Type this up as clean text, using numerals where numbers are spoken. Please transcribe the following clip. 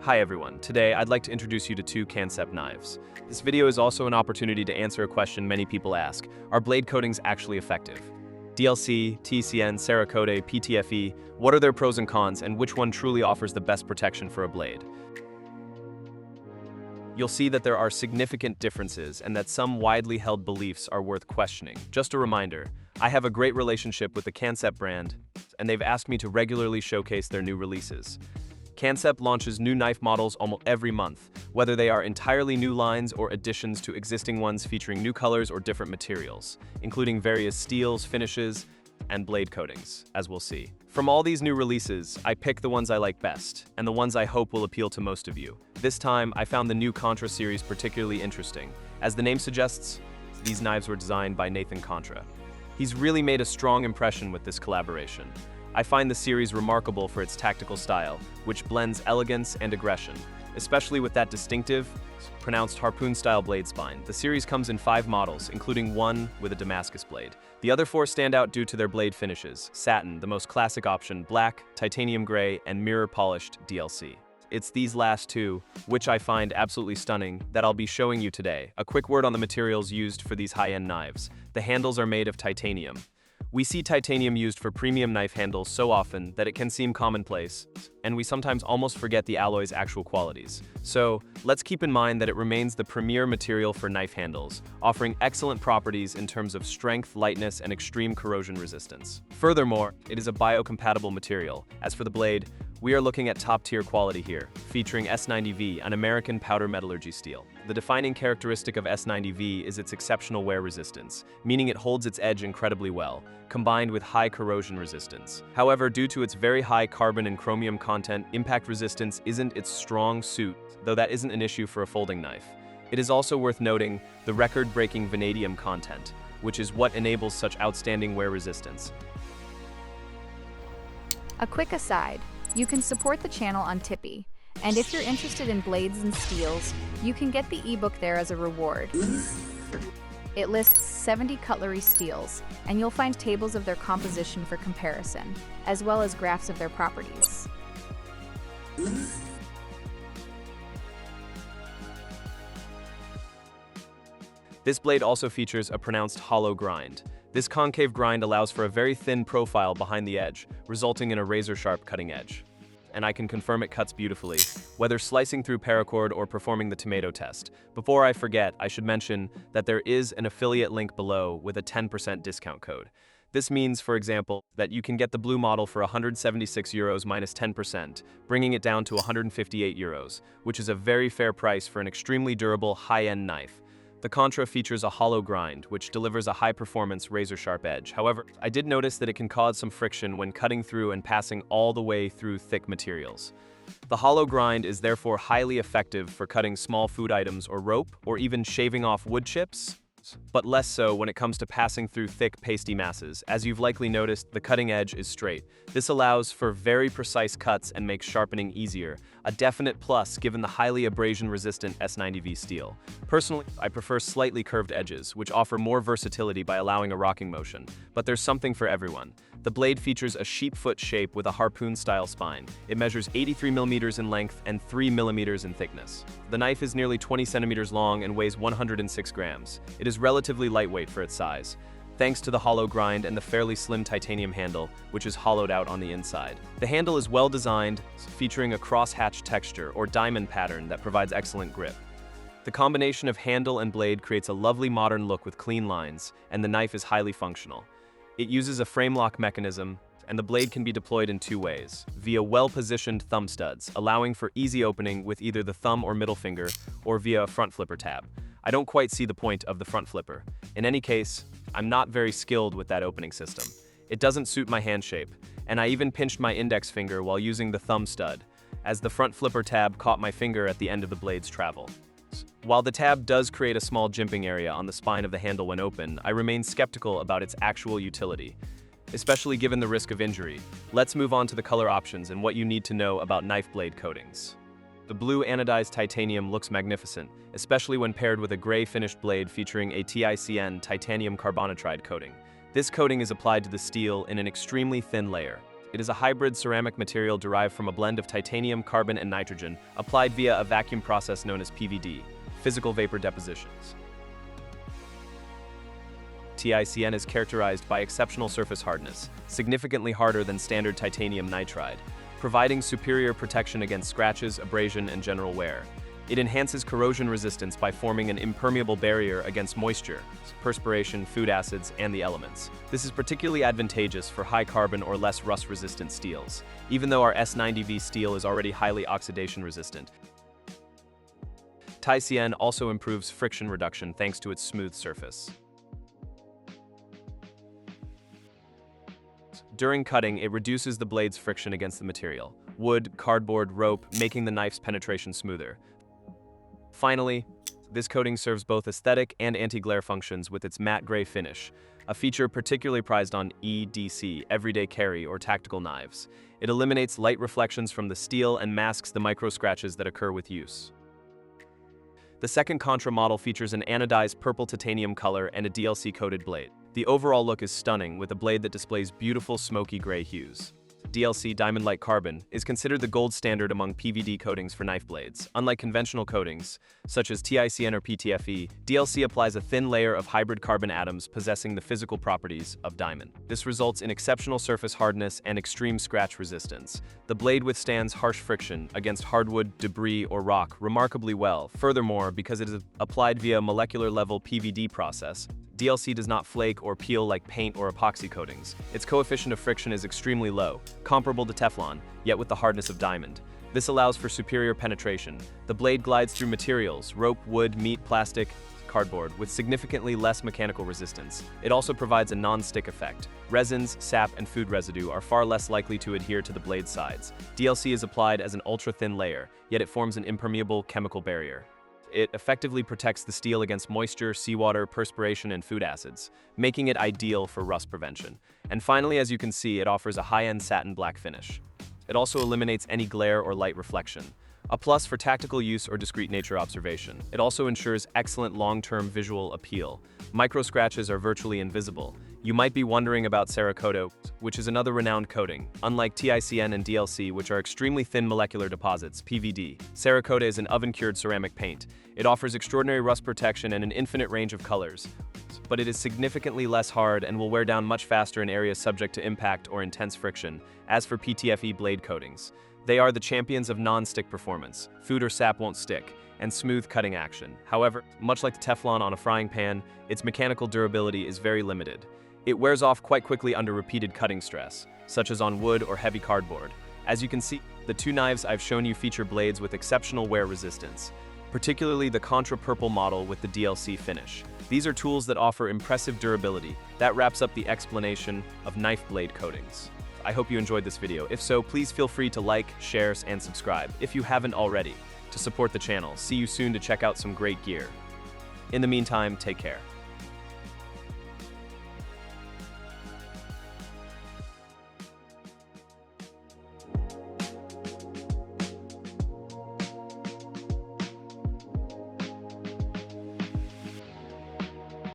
Hi everyone, today I'd like to introduce you to two Kansept knives. This video is also an opportunity to answer a question many people ask: are blade coatings actually effective? DLC, TiCN, Cerakote, PTFE, what are their pros and cons, and which one truly offers the best protection for a blade? You'll see that there are significant differences and that some widely held beliefs are worth questioning. Just a reminder, I have a great relationship with the Kansept brand, and they've asked me to regularly showcase their new releases. Kansept launches new knife models almost every month, whether they are entirely new lines or additions to existing ones featuring new colors or different materials, including various steels, finishes, and blade coatings, as we'll see. From all these new releases, I pick the ones I like best, and the ones I hope will appeal to most of you. This time, I found the new Contra series particularly interesting. As the name suggests, these knives were designed by Nathan Contra. He's really made a strong impression with this collaboration. I find the series remarkable for its tactical style, which blends elegance and aggression, especially with that distinctive, pronounced harpoon-style blade spine. The series comes in 5 models, including one with a Damascus blade. The other 4 stand out due to their blade finishes: satin, the most classic option, black, titanium gray, and mirror-polished DLC. It's these last 2, which I find absolutely stunning, that I'll be showing you today. A quick word on the materials used for these high-end knives. The handles are made of titanium. We see titanium used for premium knife handles so often that it can seem commonplace, and we sometimes almost forget the alloy's actual qualities. So, let's keep in mind that it remains the premier material for knife handles, offering excellent properties in terms of strength, lightness, and extreme corrosion resistance. Furthermore, it is a biocompatible material. As for the blade, we are looking at top-tier quality here, featuring S90V, an American powder metallurgy steel. The defining characteristic of S90V is its exceptional wear resistance, meaning it holds its edge incredibly well, combined with high corrosion resistance. However, due to its very high carbon and chromium content, impact resistance isn't its strong suit, though that isn't an issue for a folding knife. It is also worth noting the record-breaking vanadium content, which is what enables such outstanding wear resistance. A quick aside, you can support the channel on Tipeee, and if you're interested in blades and steels, you can get the ebook there as a reward. It lists 70 cutlery steels, and you'll find tables of their composition for comparison, as well as graphs of their properties. This blade also features a pronounced hollow grind. This concave grind allows for a very thin profile behind the edge, resulting in a razor-sharp cutting edge. And I can confirm it cuts beautifully, whether slicing through paracord or performing the tomato test. Before I forget, I should mention that there is an affiliate link below with a 10% discount code. This means, for example, that you can get the blue model for €176 minus 10%, bringing it down to €158, which is a very fair price for an extremely durable, high-end knife. The Contra features a hollow grind, which delivers a high-performance razor-sharp edge. However, I did notice that it can cause some friction when cutting through and passing all the way through thick materials. The hollow grind is therefore highly effective for cutting small food items or rope, or even shaving off wood chips, but less so when it comes to passing through thick, pasty masses. As you've likely noticed, the cutting edge is straight. This allows for very precise cuts and makes sharpening easier, a definite plus given the highly abrasion-resistant S90V steel. Personally, I prefer slightly curved edges, which offer more versatility by allowing a rocking motion, but there's something for everyone. The blade features a sheepfoot shape with a harpoon-style spine. It measures 83 millimeters in length and 3 millimeters in thickness. The knife is nearly 20 centimeters long and weighs 106 grams. It is relatively lightweight for its size, thanks to the hollow grind and the fairly slim titanium handle, which is hollowed out on the inside. The handle is well designed, featuring a crosshatch texture or diamond pattern that provides excellent grip. The combination of handle and blade creates a lovely modern look with clean lines, and the knife is highly functional. It uses a frame lock mechanism, and the blade can be deployed in 2 ways, via well-positioned thumb studs, allowing for easy opening with either the thumb or middle finger, or via a front flipper tab. I don't quite see the point of the front flipper. In any case, I'm not very skilled with that opening system. It doesn't suit my hand shape, and I even pinched my index finger while using the thumb stud, as the front flipper tab caught my finger at the end of the blade's travel. While the tab does create a small jimping area on the spine of the handle when open, I remain skeptical about its actual utility, especially given the risk of injury. Let's move on to the color options and what you need to know about knife blade coatings. The blue anodized titanium looks magnificent, especially when paired with a gray finished blade featuring a TiCN titanium carbonitride coating. This coating is applied to the steel in an extremely thin layer, It is a hybrid ceramic material derived from a blend of titanium, carbon, and nitrogen, applied via a vacuum process known as PVD, physical vapor depositions. TiCN is characterized by exceptional surface hardness, significantly harder than standard titanium nitride, providing superior protection against scratches, abrasion, and general wear. It enhances corrosion resistance by forming an impermeable barrier against moisture, perspiration, food acids, and the elements. This is particularly advantageous for high carbon or less rust-resistant steels, even though our S90V steel is already highly oxidation resistant. TiCN also improves friction reduction thanks to its smooth surface. During cutting, it reduces the blade's friction against the material, wood, cardboard, rope, making the knife's penetration smoother. Finally, this coating serves both aesthetic and anti-glare functions with its matte gray finish, a feature particularly prized on EDC, everyday carry, or tactical knives. It eliminates light reflections from the steel and masks the micro scratches that occur with use. The second Contra model features an anodized purple titanium color and a DLC-coated blade. The overall look is stunning, with a blade that displays beautiful smoky gray hues. DLC diamond-like carbon is considered the gold standard among PVD coatings for knife blades. Unlike conventional coatings, such as TiCN or PTFE, DLC applies a thin layer of hybrid carbon atoms possessing the physical properties of diamond. This results in exceptional surface hardness and extreme scratch resistance. The blade withstands harsh friction against hardwood, debris, or rock remarkably well. Furthermore, because it is applied via a molecular-level PVD process, DLC does not flake or peel like paint or epoxy coatings. Its coefficient of friction is extremely low, comparable to Teflon, yet with the hardness of diamond. This allows for superior penetration. The blade glides through materials, rope, wood, meat, plastic, cardboard, with significantly less mechanical resistance. It also provides a non-stick effect. Resins, sap, and food residue are far less likely to adhere to the blade's sides. DLC is applied as an ultra-thin layer, yet it forms an impermeable chemical barrier. It effectively protects the steel against moisture, seawater, perspiration, and food acids, making it ideal for rust prevention. And finally, as you can see, it offers a high-end satin black finish. It also eliminates any glare or light reflection, a plus for tactical use or discrete nature observation. It also ensures excellent long-term visual appeal. Micro scratches are virtually invisible. You might be wondering about Cerakote, which is another renowned coating. Unlike TiCN and DLC, which are extremely thin molecular deposits, PVD, Cerakote is an oven-cured ceramic paint. It offers extraordinary rust protection and an infinite range of colors, but it is significantly less hard and will wear down much faster in areas subject to impact or intense friction. As for PTFE blade coatings, they are the champions of non-stick performance. Food or sap won't stick, and smooth cutting action. However, much like the Teflon on a frying pan, its mechanical durability is very limited. It wears off quite quickly under repeated cutting stress, such as on wood or heavy cardboard. As you can see, the two knives I've shown you feature blades with exceptional wear resistance, particularly the Contra Purple model with the DLC finish. These are tools that offer impressive durability. That wraps up the explanation of knife blade coatings. I hope you enjoyed this video. If so, please feel free to like, share, and subscribe if you haven't already to support the channel. See you soon to check out some great gear. In the meantime, take care.